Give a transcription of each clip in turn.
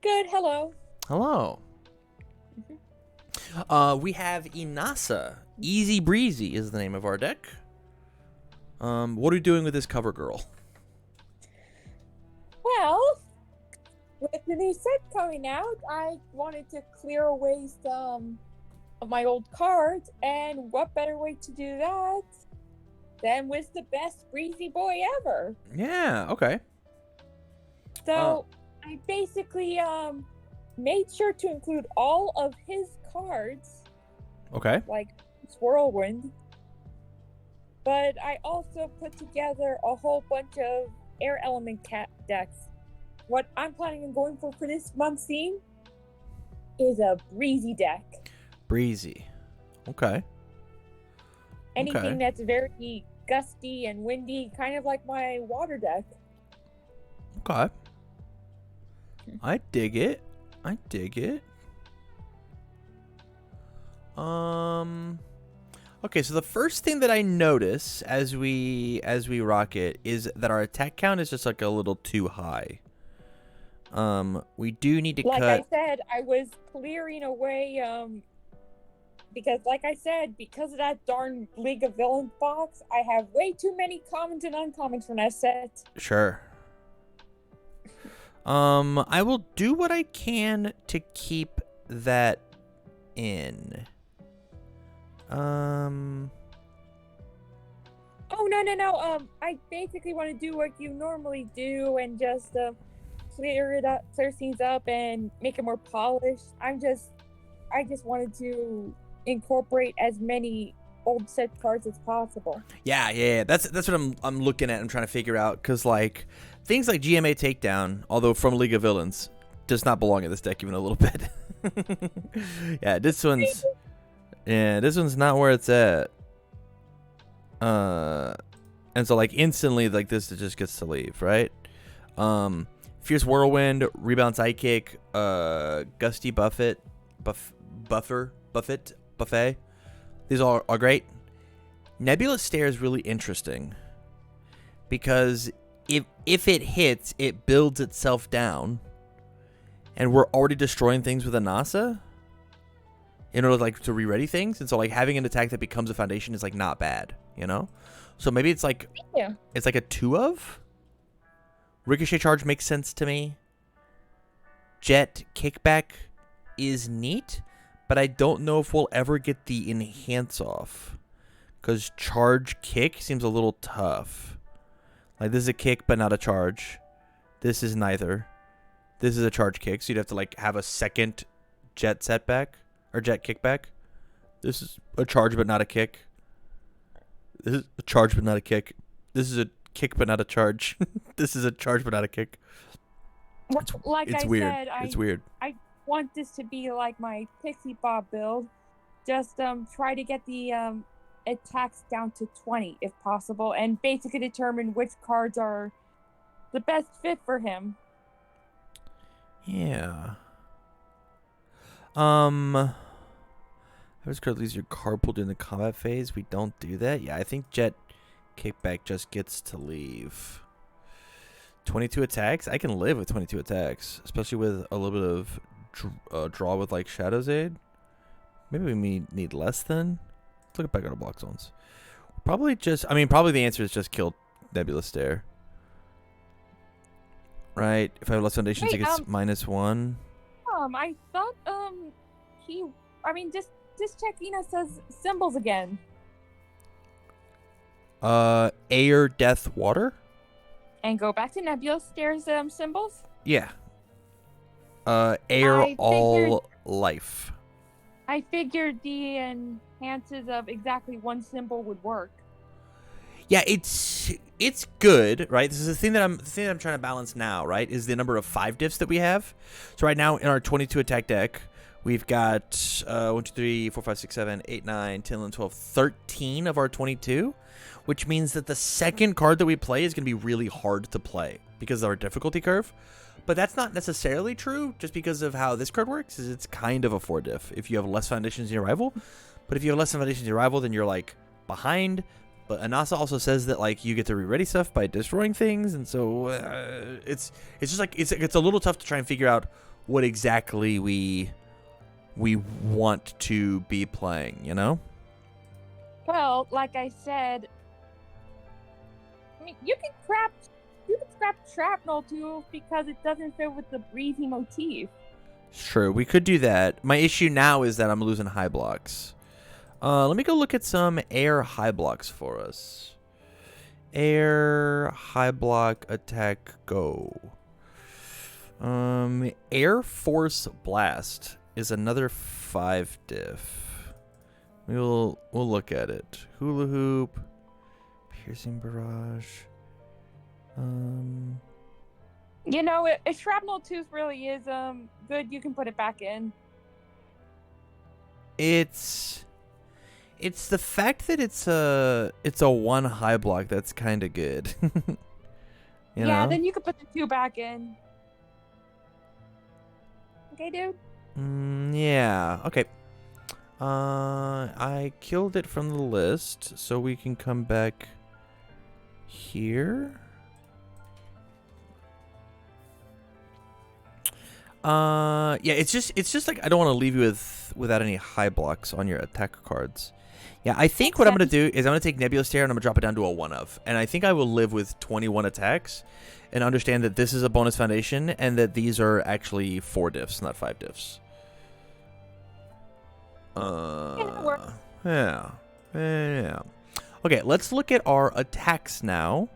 Good, hello. Hello. Mhm. We have Inasa. Easy Breezy is the name of our deck. What are you doing with this cover girl? Well, with the new set coming out, I wanted to clear away some of my old cards, and what better way to do that than with the best breezy boy ever? Yeah, okay. So I basically made sure to include all of his cards, Okay. like Whirlwind, but I also put together a whole bunch of air element cat decks. What I'm planning on going for this month's theme is a breezy deck. Breezy. Okay. Anything Okay. that's very gusty and windy, kind of like my water deck. Okay. I dig it. I dig it. Okay, so the first thing that I notice as we rock it is that our attack count is just like a little too high. We do need to Like cut. I said, I was clearing away because like I said, because of that darn League of Villains box, I have way too many commons and uncommons from that set. Sure. I will do what I can to keep that in. Oh no. I basically want to do what you normally do and just clear things up and make it more polished. I just wanted to incorporate as many old set cards as possible. Yeah. That's what I'm looking at. I'm trying to figure out because like things like GMA Takedown, although from League of Villains, does not belong in this deck even a little bit. Yeah, this one's not where it's at. And so like instantly like this just gets to leave, right? Fierce Whirlwind, Rebound Sidekick, Gusty Buffet. These all are great. Nebulous Stare is really interesting because if it hits, it builds itself down, and we're already destroying things with Inasa in order like to re-ready things, and so like having an attack that becomes a foundation is like not bad, you know. So maybe it's like it's like a 2 of Ricochet Charge makes sense to me. Jet Kickback is neat, but I don't know if we'll ever get the enhance off. Because charge kick seems a little tough. Like this is a kick but not a charge. This is neither. This is a charge kick, so you'd have to like have a second jet setback or jet kickback. This is a charge but not a kick. This is a charge but not a kick. This is a kick but not a charge. This is a charge but not a kick. It's weird. It's weird. I want this to be like my Pixie Bob build. Just try to get the attacks down to 20 if possible, and basically determine which cards are the best fit for him. Yeah. I was going to lose your card pool during the combat phase. We don't do that. Yeah, I think Jet Kickback just gets to leave. 22 attacks? I can live with 22 attacks, especially with a little bit of draw with like Shadow's Aid. Maybe we need less than. Let's look back at our block zones. Probably the answer is just kill Nebulous Stare. Right? If I have less foundations, it gets -1. I thought just check Inasa's symbols again. Air, Death, Water? And go back to Nebulous Stare's symbols. Yeah. Air, all, life. I figured the enhances of exactly one symbol would work. Yeah, it's good, right? This is the thing that I'm trying to balance now, right? Is the number of 5 diffs that we have. So right now in our 22 attack deck, we've got 1, 2, 3, 4, 5, 6, 7, 8, 9, 10, 11, 12, 13 of our 22, which means that the second card that we play is going to be really hard to play because of our difficulty curve. But that's not necessarily true just because of how this card works. Is it's kind of a 4 diff if you have less foundations in your rival. But if you have less foundations in your rival, then you're like behind. But Inasa also says that like you get to re-ready stuff by destroying things, and so it's just like it's a little tough to try and figure out what exactly we want to be playing, you know? Well, like I said, I mean, you can scrap shrapnel too because it doesn't fit with the breezy motif. It's true. We could do that. My issue now is that I'm losing high blocks. Let me go look at some air high blocks for us. Air high block attack go. Air Force Blast is another 5 diff. We'll look at it. Hula hoop, piercing barrage. You know, a shrapnel tooth really is good. You can put it back in. It's the fact that it's a 1 high block that's kind of good. You Yeah, know? then you can put the 2 back in. Okay, dude. Yeah. Okay. I killed it from the list, so we can come back here. Yeah, it's just like I don't want to leave you without any high blocks on your attack cards. Yeah, I think what I'm going to do is I'm going to take Nebula Stare and I'm going to drop it down to a 1 of. And I think I will live with 21 attacks and understand that this is a bonus foundation and that these are actually 4 diffs, not 5 diffs. Yeah. Okay, let's look at our attacks now.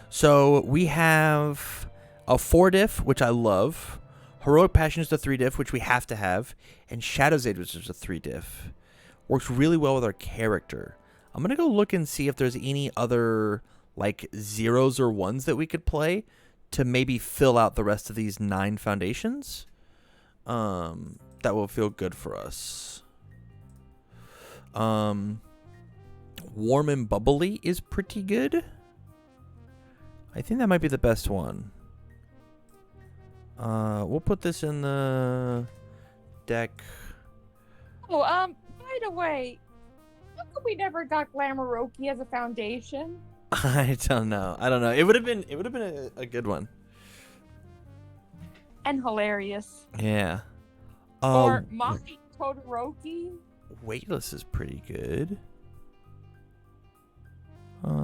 So we have a 4 diff, which I love. Heroic Passion is the 3 diff, which we have to have. And Shadow's Aid, which is a 3 diff. Works really well with our character. I'm going to go look and see if there's any other like 0s or 1s that we could play to maybe fill out the rest of these 9 foundations. That will feel good for us. Warm and Bubbly is pretty good. I think that might be the best one. We'll put this in the deck. Oh, by the way, how come we never got Glamouroki as a foundation? I don't know. It would have been a good one. And hilarious. Yeah. Or Maki Todoroki. Weightless is pretty good. Polite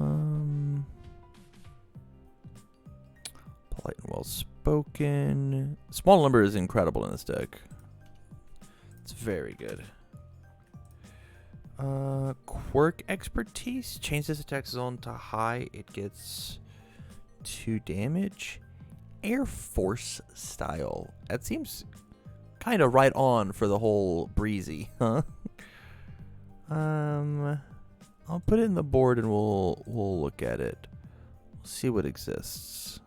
and well spoken. Small number is incredible in this deck. It's very good. Quirk expertise. Change this attack zone to high. It gets 2 damage. Air Force style. That seems kind of right on for the whole breezy, huh? I'll put it in the board and we'll look at it. We'll see what exists.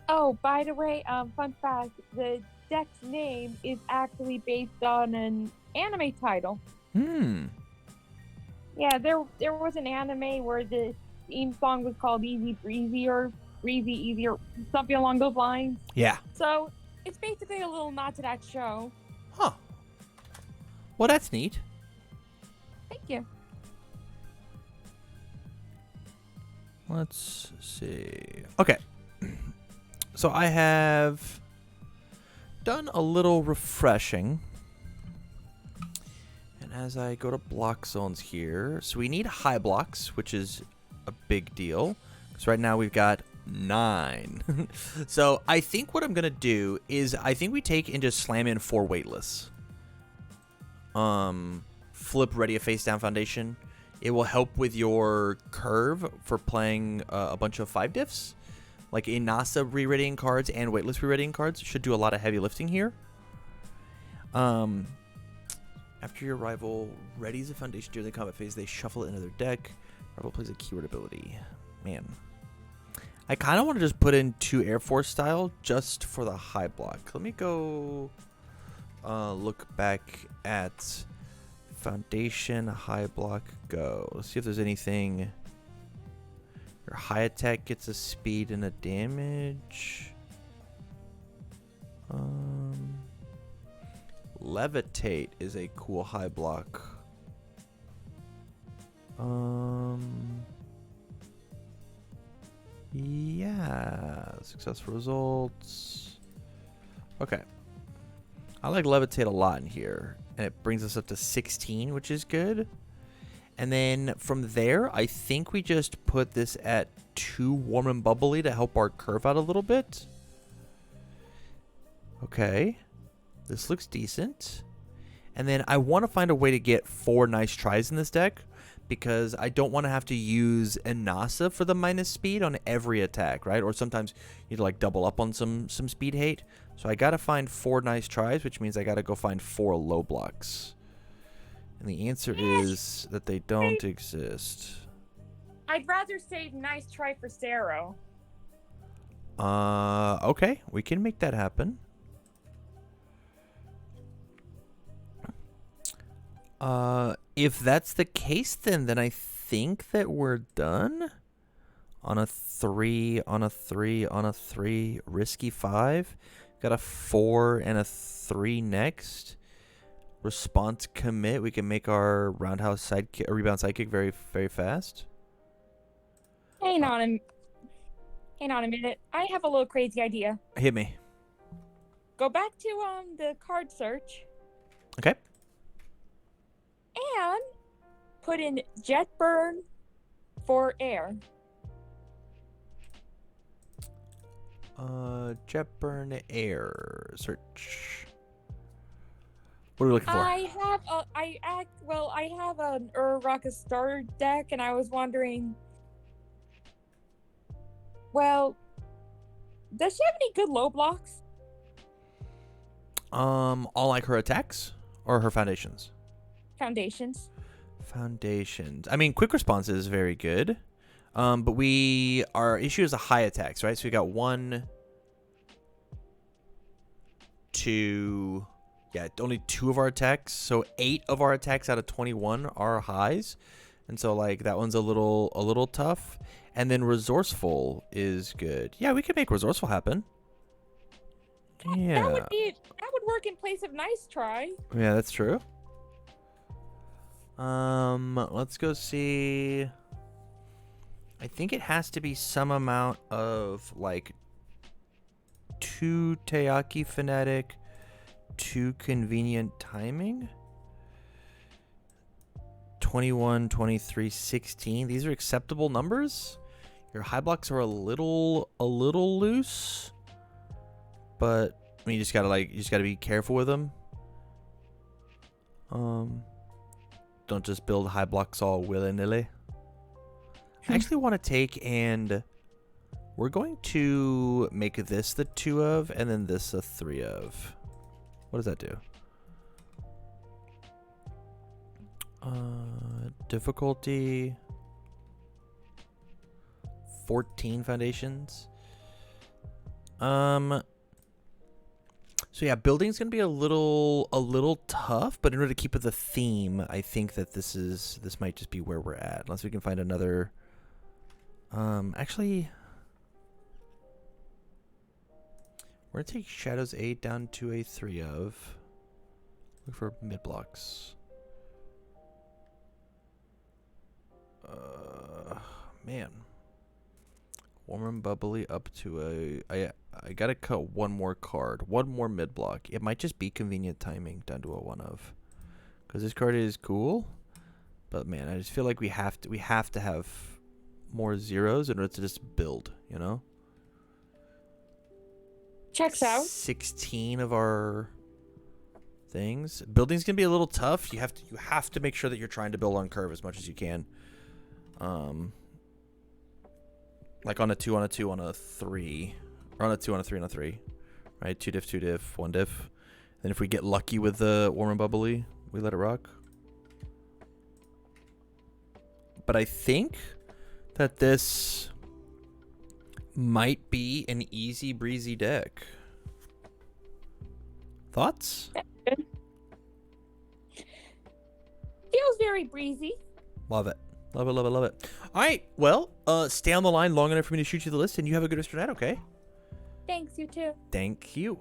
Oh, by the way, fun fact, the deck's name is actually based on an anime title. Yeah, there was an anime where the theme song was called Easy Breezy or Breezy Easy or something along those lines. Yeah. So it's basically a little nod to that show. Huh. Well, that's neat. Thank you. Let's see. Okay. So I have done a little refreshing. And as I go to block zones here, so we need high blocks, which is a big deal. Because right now we've got 9. So I think what I'm going to do is I think we take and just slam in 4 weightless. Flip ready a face down foundation. It will help with your curve for playing a bunch of 5 diffs. Like Inasa re-readying cards and weightless re-readying cards should do a lot of heavy lifting here. After your rival readies a foundation during the combat phase, they shuffle it into their deck. Rival plays a keyword ability. Man. I kind of want to just put in 2 Air Force style just for the high block. Let me go look back at foundation, high block, go. Let's see if there's anything. Your high attack gets a speed and a damage. Levitate is a cool high block. Yeah, Successful results. Okay. I like levitate a lot in here. And it brings us up to 16, which is good. And then from there, I think we just put this at 2 warm and bubbly to help our curve out a little bit. Okay. This looks decent. And then I want to find a way to get 4 nice tries in this deck, because I don't want to have to use Inasa for the minus speed on every attack, right? Or sometimes you need to like double up on some speed hate. So I got to find 4 nice tries, which means I got to go find 4 low blocks. And the answer is that they don't exist. I'd rather save nice try for Saro. Okay, we can make that happen. If that's the case, then I think that we're done. On a 3, on a 3, on a 3, risky 5. Got a 4 and a 3 next. Response commit. We can make our roundhouse sidekick, rebound sidekick very, very fast. Hang on a minute. I have a little crazy idea. Hit me. Go back to the card search. Okay. And put in jet burn for air. Jet burn air search. What are we looking for? I have an Uraraka starter deck, and I was wondering, well, does she have any good low blocks? All like her attacks or her foundations? Foundations. Foundations. I mean, quick response is very good. But our issue is the high attacks, right? So we got 1, 2, yeah, only 2 of our attacks. So 8 of our attacks out of 21 are highs. And so like that one's a little tough. And then resourceful is good. Yeah, we could make resourceful happen. Yeah. That would work in place of nice try. Yeah, that's true. Let's go see. I think it has to be some amount of like 2 Teaki Fanatic, 2 Convenient Timing. 21, 23, 16. These are acceptable numbers. Your high blocks are a little loose, but I mean, you just gotta be careful with them. Don't just build high blocks all willy-nilly. I actually want to take and we're going to make this the 2 of and then this a 3 of. What does that do? Difficulty 14 foundations. So yeah, building's gonna be a little tough, but in order to keep with the theme, I think that this might just be where we're at, unless we can find another. Actually, we're gonna take Shadow's 8 down to a 3 of. Look for mid blocks. Man. Warm and bubbly up to a. I gotta cut 1 more card, 1 more mid block. It might just be convenient timing down to a 1 of, because this card is cool, but man, I just feel like we have to have more zeros in order to just build, you know. Checks out. 16 of our things. Building's gonna be a little tough. You have to make sure that you're trying to build on curve as much as you can. Like on a 2 on a 2 on a 3. Or on a 2 on a 3 on a 3. Right? 2 diff, 2 diff, 1 diff. Then if we get lucky with the warm and bubbly, we let it rock. But I think that this might be an easy breezy deck. Thoughts? Feels very breezy. Love it. Love it, love it, love it. All right. Well, stay on the line long enough for me to shoot you the list, and you have a good rest of your night, okay? Thanks, you too. Thank you.